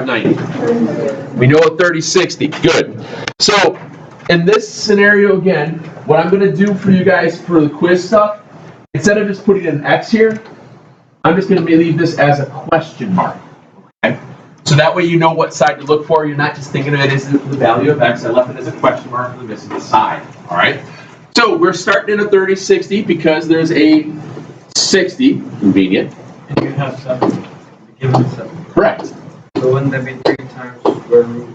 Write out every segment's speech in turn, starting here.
45, 90. We know a 30, 60. Good. So in this scenario again, what I'm going to do for you guys for the quiz stuff, instead of just putting an X here, I'm just going to leave this as a question mark. Okay? So that way you know what side to look for. You're not just thinking of it as the value of X. I left it as a question mark for this side. All right? So we're starting in a 30, 60 because there's a 60, convenient. And you have 7. Given 7. Correct. So wouldn't that be 3 times square root?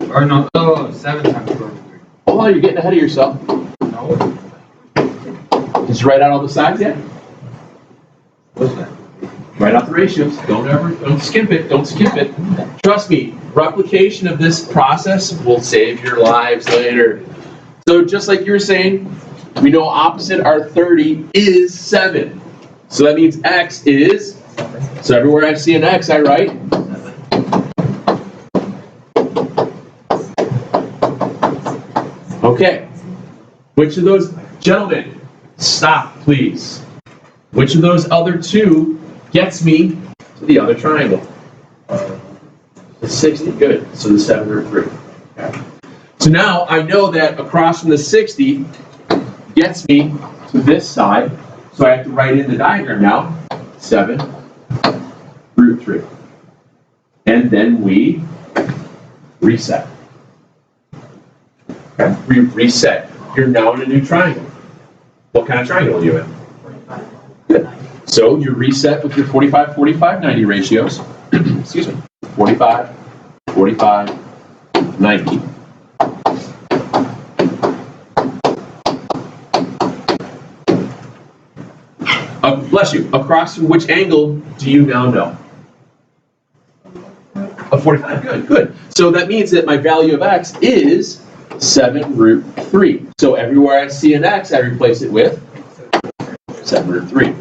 Or no, 7 times square root 3. Hold on, you're getting ahead of yourself. No. Did you write out all the sides yet? What's that? Write out the ratios. Don't skip it. Don't skip it. Trust me, replication of this process will save your lives later. So just like you were saying, we know opposite our 30 is 7. So that means X is, so everywhere I see an X, I write 7. Okay. Which of those, gentlemen, stop, please. Which of those other two gets me to the other triangle? The 60, good. So the 7 or 3. Okay. So now I know that across from the 60 gets me to this side. So I have to write in the diagram now, 7 root 3. And then we reset. Okay. We reset. You're now in a new triangle. What kind of triangle are you in? 45. Good. So you reset with your 45, 45, 90 ratios. Excuse me. 45, 45, 90. Bless you. Across from which angle do you now know? A 45. Good, good. So that means that my value of X is 7 root 3. So everywhere I see an X, I replace it with 7 root 3.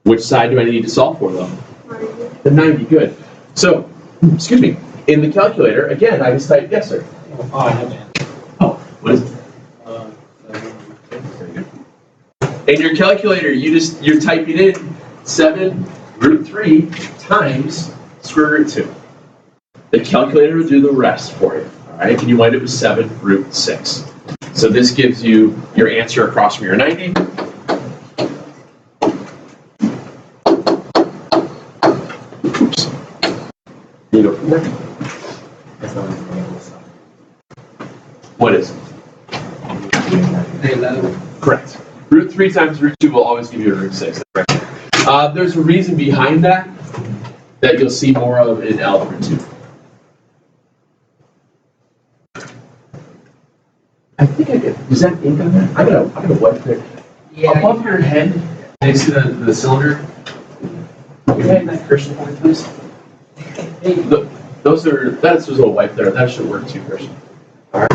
Which side do I need to solve for, though? 90. The 90. Good. So, excuse me. In the calculator, again, I just type, yes, sir. Oh, I have it. Oh, what is it? In your calculator, you're typing in 7 root 3 times square root 2. The calculator will do the rest for you. All right, and you wind up with 7 root 6. So this gives you your answer across from your 90. Oops. You go from there. What is it? 11. Correct. Root 3 times root 2 will always give you a root 6. That's right. There's a reason behind that you'll see more of in algebra 2. I think I get. Is that ink on that? I'm gonna wipe there. Yeah. Above your head, next to the cylinder. Can you have that Christian point, please? Hey, look, that's just a little wipe there. That should work too, Christian. All right.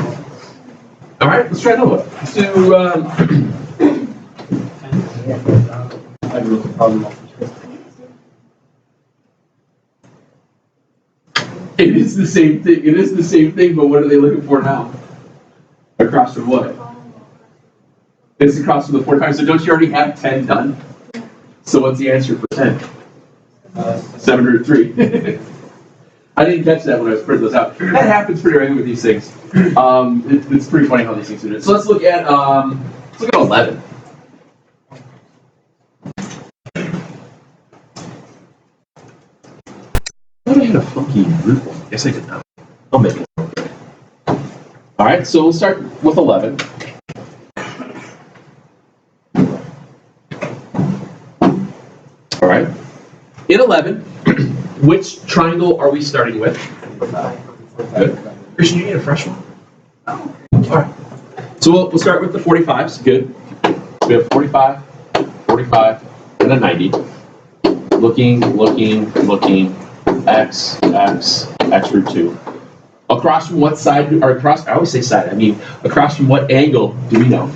All right. Let's try another one. Let's do. It is the same thing. It is the same thing, but what are they looking for now? Across from what? It's across from the 45. So don't you already have 10 done? So what's the answer for 10? 7 root 3. I didn't catch that when I was printing those out. That happens pretty regularly with these things. It's pretty funny how these things do it. So let's look at 11. I thought I had a funky root one. Yes, I did not. I'll make it. All right, so we'll start with 11. All right. In 11, which triangle are we starting with? Good. Christian, you need a fresh one? All right. So we'll start with the 45s. Good. We have 45, 45, and a 90. Looking. X root 2. Across from what side, or across, I always say side, I mean, across from what angle do we know?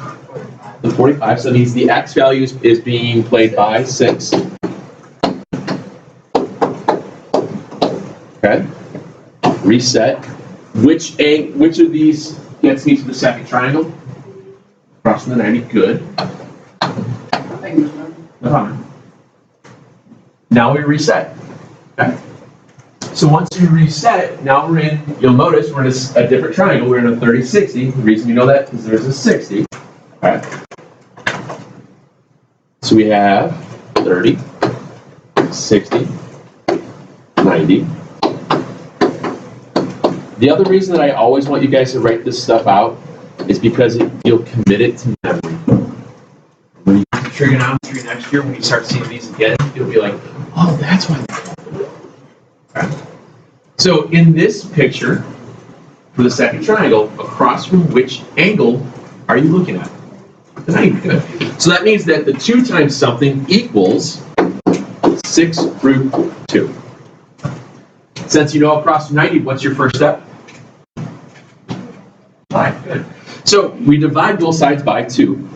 The 45, so that means the X value is being played by 6. Okay. Reset. Which of these gets me to the second triangle? Across from the 90, good. No problem. Now we reset. Okay? So once you reset, now we're in, you'll notice we're in a different triangle. We're in a 30-60. The reason you know that is there's a 60. Okay? So we have 30, 60, 90. The other reason that I always want you guys to write this stuff out is because you'll commit it to memory. When you do trigonometry next year, when you start seeing these again, you'll be like, oh, that's why. Okay. So in this picture, for the second triangle, across from which angle are you looking at? The 90. Good. So that means that the 2 times something equals 6 root 2. Since you know across from 90, what's your first step? 5. Good. So we divide both sides by 2.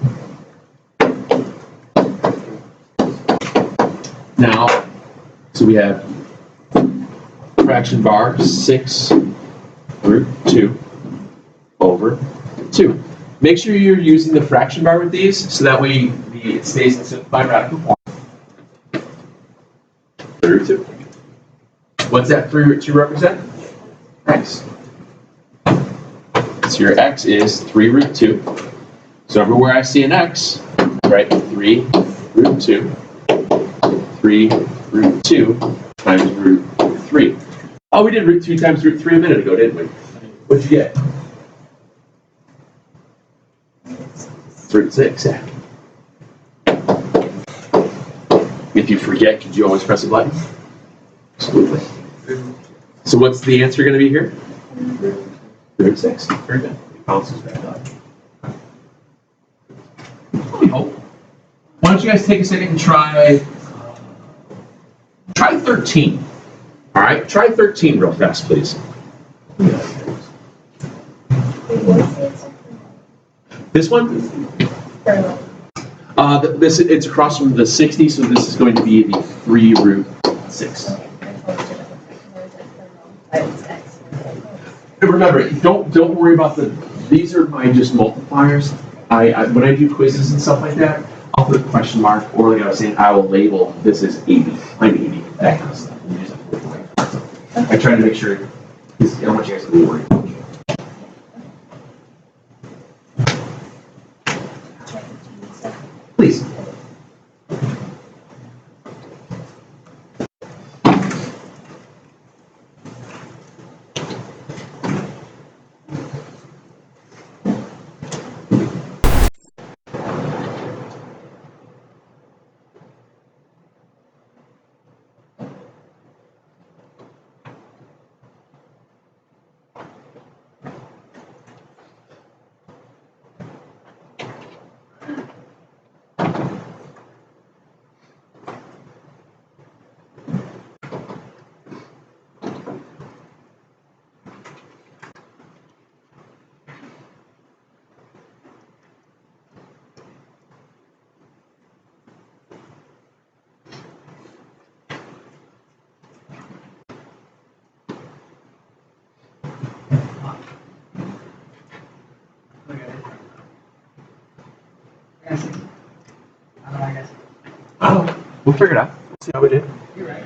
Now, so we have fraction bar 6 root 2 over 2. Make sure you're using the fraction bar with these, so that way it stays in simplified radical form. 3 root 2. What's that 3 root 2 represent? X. So your x is 3 root 2. So everywhere I see an x, write 3 root 2. 3 root 2 times root 3. Oh, we did root 2 times root 3 a minute ago, didn't we? What'd you get? Root 6, yeah. If you forget, could you always press a button? Absolutely. So what's the answer going to be here? Root 6. Very good. It bounces back up. Oh. Why don't you guys take a second and try 13. All right, try 13 real fast, please. This one? It's across from the 60, so this is going to be the 3 root 6. Remember, don't worry about these are my just multipliers. When I do quizzes and stuff like that, I'll put a question mark, or like I was saying, I will label this as 80, I'm 80, that kind of stuff. I try to make sure, because I don't want you guys to be worried. Please. Oh, we'll figure it out. We'll see how we did. You're right.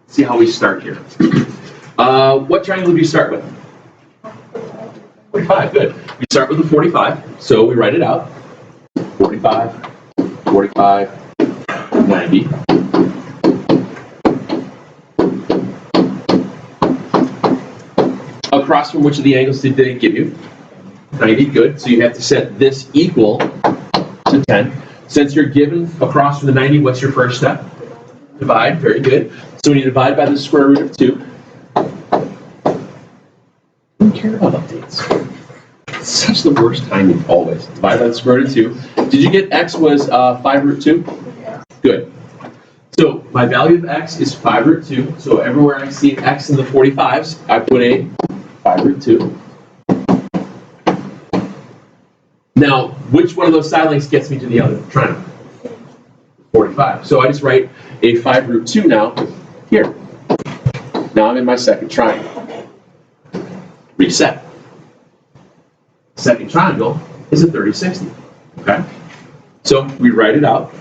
See how we start here. What triangle do you start with? 45, good. We start with a 45, so we write it out. 45, 45, 90. Across from which of the angles did they give you? 90, good. So you have to set this equal to 10. Since you're given across from the 90, what's your first step? Divide, very good. So when you divide by the square root of 2, I don't care about updates. It's such the worst timing, always. Divide by the square root of 2. Did you get x was 5 root 2? Good. So my value of x is 5 root 2. So everywhere I see an x in the 45s, I put a 5 root 2. Now, which one of those side lengths gets me to the other triangle? 45. So I just write a 5 root 2 now here. Now I'm in my second triangle. Reset. Second triangle is a 30-60. Okay? So we write it out.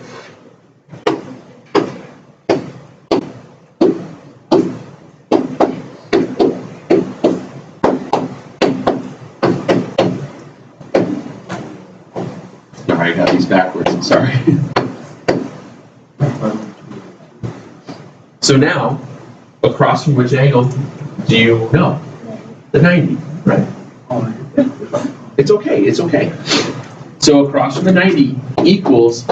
I got these backwards, I'm sorry. So now, across from which angle do you know? The 90, right? It's okay, it's okay. So across from the 90 equals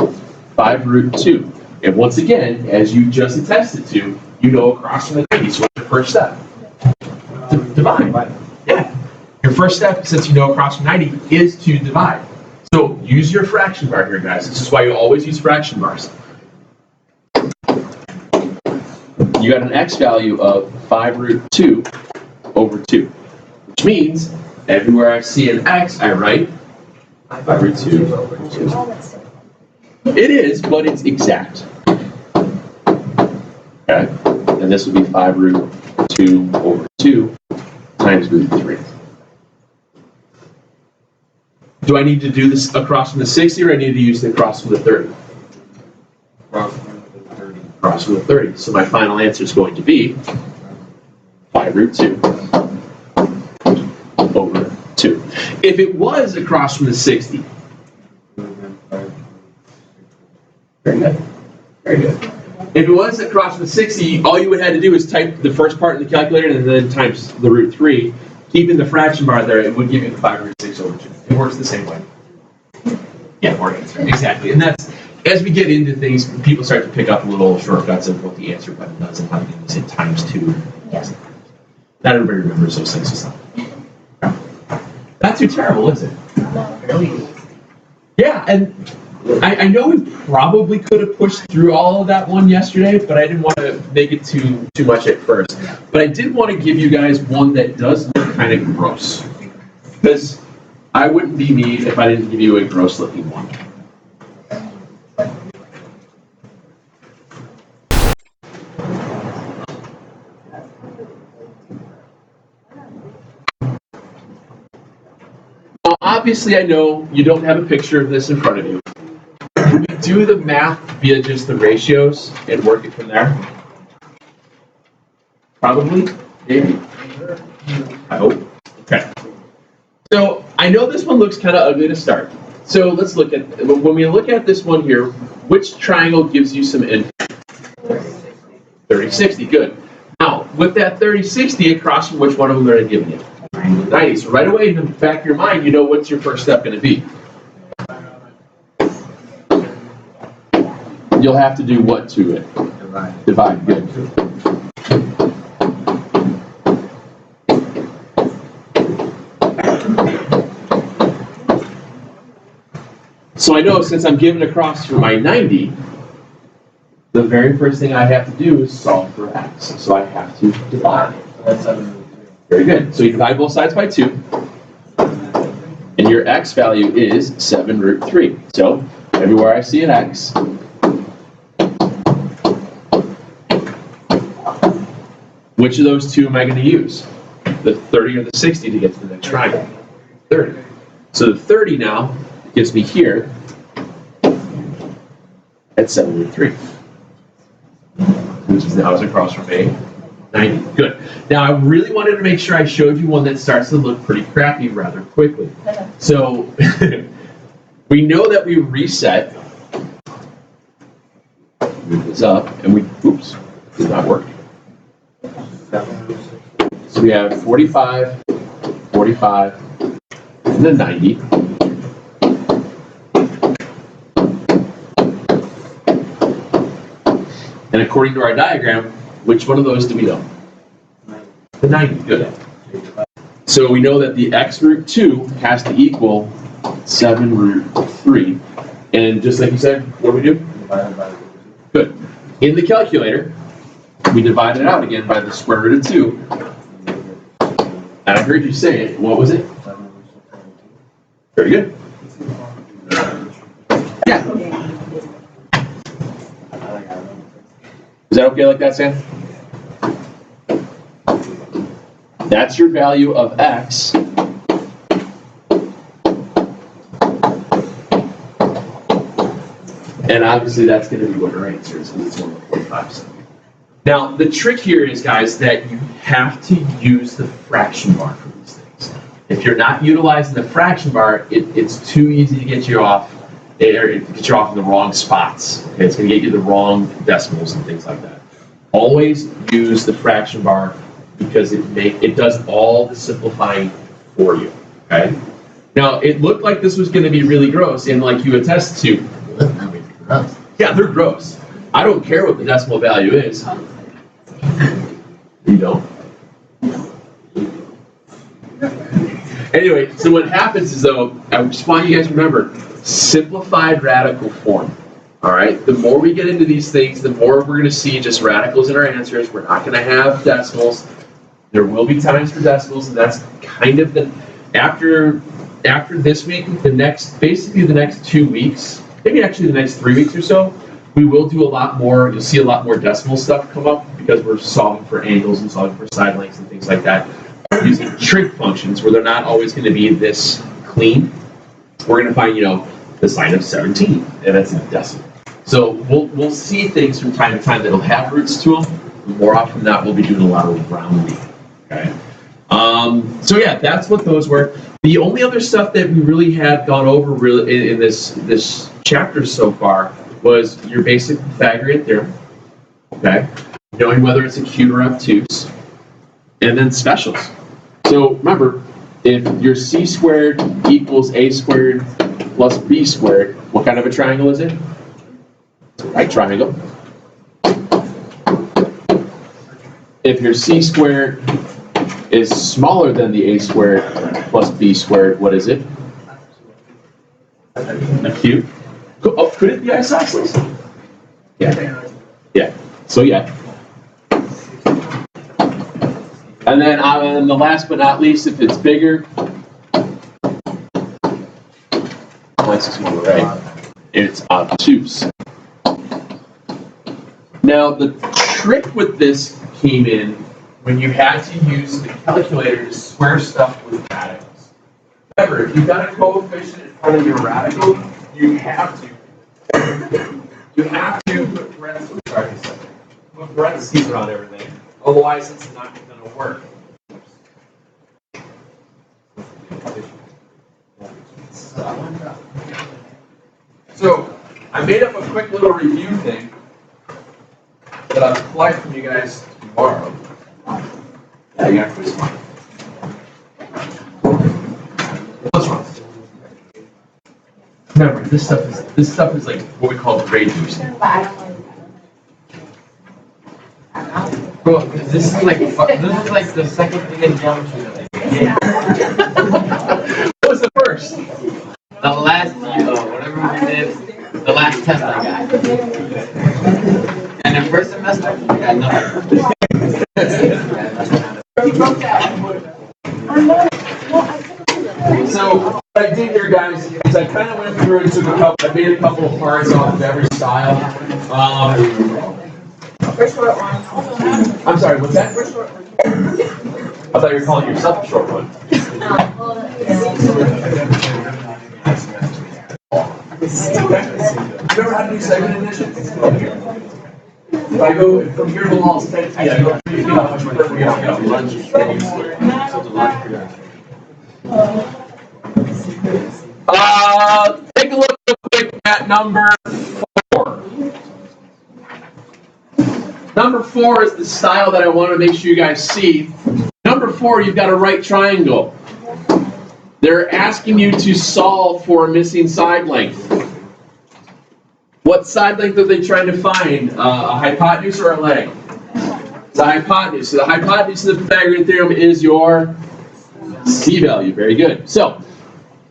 5 root 2. And once again, as you just attested to, you know across from the 90, so what's your first step? Divide. Yeah. Your first step, since you know across from 90, is to divide. So use your fraction bar here, guys. This is why you always use fraction bars. You got an x value of 5 root 2 over 2, which means everywhere I see an x, I write 5 root 2 over 2. It is, but it's exact. Okay? And this would be 5 root 2 over 2 times root 3. Do I need to do this across from the 60 or I need to use the across from the 30? Across from the 30. Across from the 30. So my final answer is going to be 5 root 2 over 2. If it was across from the 60, very good. Very good. If it was across from the 60, all you would have to do is type the first part in the calculator and then times the root 3. Keeping the fraction bar there, it would give you the 5 root 6 over 2. It works the same way. Yeah, or answer. Exactly. And that's, as we get into things, people start to pick up little shortcuts of what the answer button does and how to use it times 2. Yes. Not everybody remembers those things. So not too terrible, is it? Yeah, and I know we probably could have pushed through all of that one yesterday, but I didn't want to make it too much at first. But I did want to give you guys one that does look kind of gross. Because I wouldn't be me if I didn't give you a gross looking one. Now, obviously, I know you don't have a picture of this in front of you. Can we do the math via just the ratios and work it from there? Probably? Maybe? I hope. Okay. So I know this one looks kind of ugly to start. So let's look at, when we look at this one here, which triangle gives you some info? 30-60, good. Now, with that 30-60, across from which one of them are they giving you? 90. So right away in the back of your mind, you know what's your first step going to be. You'll have to do what to it? Divide, good. So I know since I'm given across from my 90, the very first thing I have to do is solve for x. So I have to divide. That's 7 root 3. Very good. So you divide both sides by 2. And your x value is 7 root 3. So everywhere I see an x, which of those two am I going to use? The 30 or the 60 to get to the next triangle? 30. So the 30 now gives me here at 7 root 3. Which is now is across from a 90. Good. Now I really wanted to make sure I showed you one that starts to look pretty crappy rather quickly. So we know that we reset. Move this up and we, oops, did not work. So we have 45, 45, and then 90. And according to our diagram, which one of those do we know? The 90, good. So we know that the x root 2 has to equal 7 root 3. And just like you said, what do we do? Good. In the calculator, we divide it out again by the square root of 2. And I heard you say it. What was it? Very good. Yeah. Is that okay like that, Sam? That's your value of x. And obviously that's going to be what our answer is, because it's 1.5. Now, the trick here is, guys, that you have to use the fraction bar for these things. If you're not utilizing the fraction bar, it's too easy to get you off, or get you off in the wrong spots. Okay? It's going to get you the wrong decimals and things like that. Always use the fraction bar because it does all the simplifying for you. Okay. Now, it looked like this was going to be really gross, and like you attest to, yeah, they're gross. I don't care what the decimal value is. You don't. Anyway, so what happens is, though, I just want you guys to remember, simplified radical form. All right? The more we get into these things, the more we're going to see just radicals in our answers. We're not going to have decimals. There will be times for decimals, and that's kind of the, after this week, basically the next 2 weeks, maybe actually the next 3 weeks or so, we will do a lot more, you'll see a lot more decimal stuff come up because we're solving for angles and solving for side lengths and things like that. Using trig functions where they're not always going to be this clean. We're going to find, the sine of 17, and that's a decimal. So we'll see things from time to time that'll have roots to them. More often than not, we'll be doing a lot of rounding. Okay. So yeah, that's what those were. The only other stuff that we really had gone over really in this chapter so far was your basic Pythagorean theorem, okay? Knowing whether it's acute or obtuse, and then specials. So remember, if your c squared equals a squared plus b squared, what kind of a triangle is it? It's a right triangle. If your c squared is smaller than the a squared plus b squared, what is it? Acute. Oh, could it be isosceles? Yeah. Yeah. So yeah. And then the last but not least, if it's bigger, right? It's obtuse. Now the trick with this came in when you had to use the calculator to square stuff with radicals. Remember, if you've got a coefficient in front of your radical, you have to put parentheses around everything. Otherwise, it's not going to work. So, I made up a quick little review thing that I'll collect from you guys tomorrow. Yeah, you got this one. What's wrong? Remember, this stuff is like what we call grade boosting. Bro, this is like the second thing in geometry. What was the first? The last whatever we did, the last test I got. And the first semester, I got nothing. So what I did here, guys, is I kind of went through and took I made a couple of parts off of every style. For short ones. I'm sorry, what's that? For short ones. I thought you were calling yourself a short one. You remember how to do segment addition? If I go from here to the wall, 10 feet, I go 3 feet, how much further we go? Take a look real quick at number 4. Number 4 is the style that I want to make sure you guys see. Number 4, you've got a right triangle. They're asking you to solve for a missing side length. What side length are they trying to find? A hypotenuse or a leg? It's a hypotenuse. So the hypotenuse of the Pythagorean theorem is your c value. Very good. So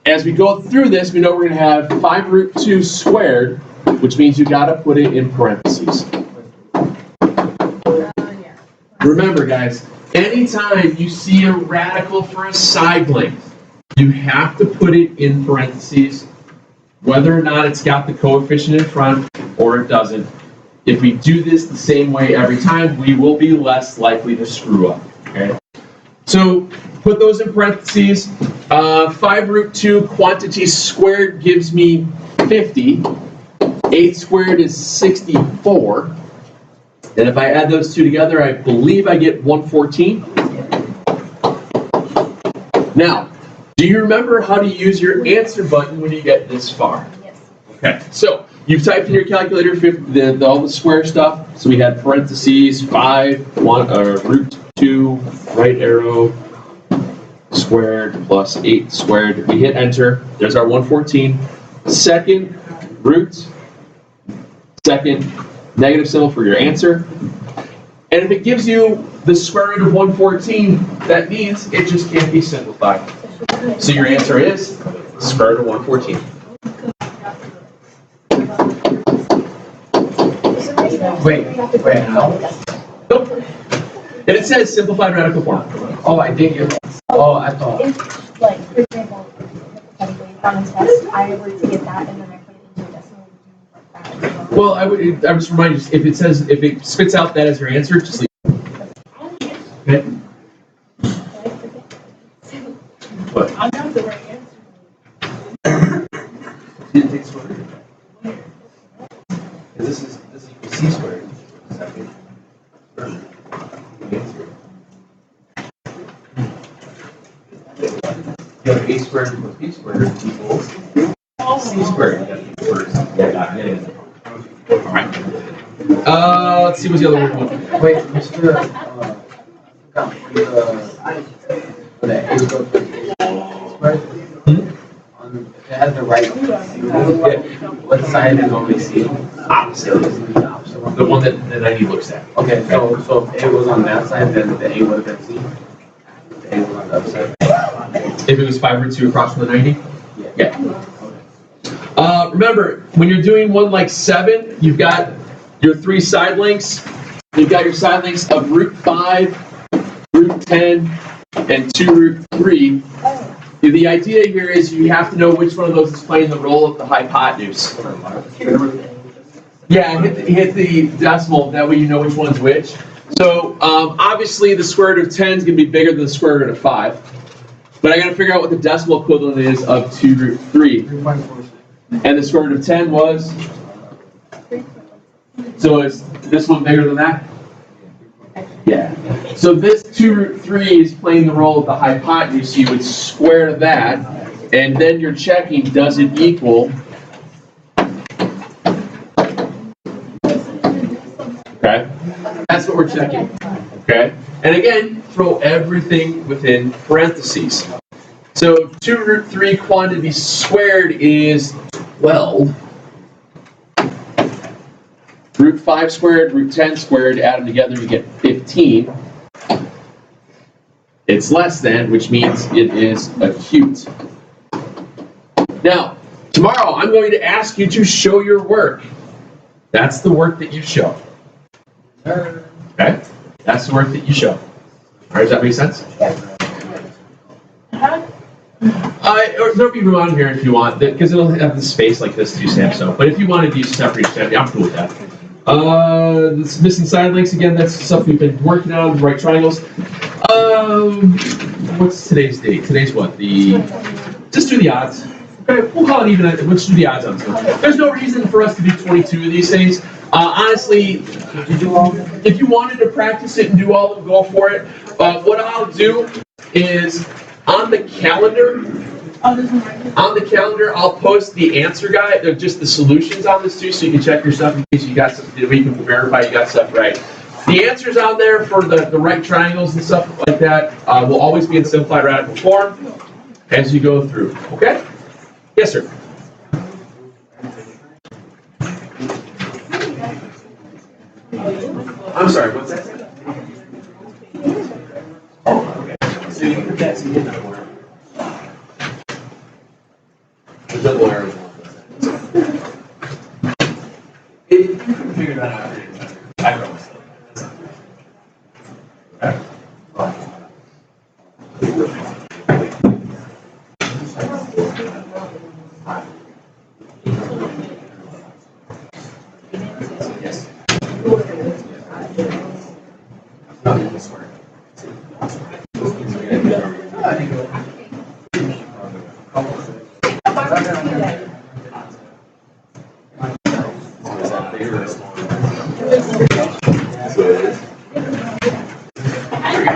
as we go through this, we know we're going to have 5 root 2 squared, which means you've got to put it in parentheses. Remember, guys, anytime you see a radical for a side length, you have to put it in parentheses, whether or not it's got the coefficient in front or it doesn't. If we do this the same way every time, we will be less likely to screw up. Okay? So put those in parentheses. 5 root 2 quantity squared gives me 50. 8 squared is 64. And if I add those two together, I believe I get 114. Now, do you remember how to use your answer button when you get this far? Yes. Okay, so you've typed in your calculator all the square stuff. So we had parentheses, 5, root 2, right arrow, squared plus 8 squared. We hit enter. There's our 114. Second root, second negative symbol for your answer. And if it gives you the square root of 114, that means it just can't be simplified. So your answer is square root of 114. Wait, how? Nope. And it says simplified radical form. Oh, I did get. Oh, I thought. If, like, for example, hypothetically, on a test, I were to get that and then I put it into a decimal, would you like that as well? Well, I would just remind you, if it spits out that as your answer, just leave it. Okay? What? I know the right answer. You didn't take square root. Because this equals c squared. Second. You have a squared plus b squared equals c squared. You got to be first. Yeah, it. All right. Let's see what's the other one. Wait, Mr. The a squared plus squared. If it has the right what side is always C? Opposite. The one that 90 looks at. Okay, so if A was on that side, then the A would have been C. The A was on the other side. If it was 5 root 2 across from the 90? Yeah. Remember, when you're doing one like 7, you've got your 3 side lengths. You've got your side lengths of root 5, root 10, and 2 root 3. The idea here is you have to know which one of those is playing the role of the hypotenuse. Yeah, hit the decimal, that way you know which one's which. So obviously the square root of 10 is going to be bigger than the square root of 5. But I got to figure out what the decimal equivalent is of 2 root 3. And the square root of 10 was? So is this one bigger than that? Yeah. So this 2 root 3 is playing the role of the hypotenuse. So you would square that, and then you're checking, does it equal? Okay. That's what we're checking. Okay. And again, throw everything within parentheses. So 2 root 3 quantity squared is 12. Root 5 squared, root 10 squared, add them together, you get 15. It's less than, which means it is acute. Now, tomorrow I'm going to ask you to show your work. That's the work that you show. Okay? That's the work that you show. All right, does that make sense? Or there'll be room on here if you want, because it'll have the space like this to do Sam. So, but if you wanted to use separate, I'm cool with that. This missing side links again. That's stuff we've been working on. Right triangles. What's today's date? Today's what? Just do the odds. Okay, we'll call it even. Let's do the odds on this. There's no reason for us to do 22 of these things. Honestly, if you wanted to practice it and do all of them, go for it. What I'll do is on the calendar. On the calendar, I'll post the answer guide, just the solutions on this too, so you can check your stuff in case you got something, we can verify you got stuff right. The answers on there for the right triangles and stuff like that will always be in simplified radical form as you go through. Okay? Yes, sir. I'm sorry, what's that? Oh, okay. So you put that so you get that word. The double arrow. You can figure that out. I wrote myself.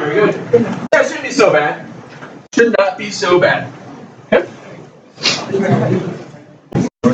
Very good. That shouldn't be so bad. Should not be so bad. Okay.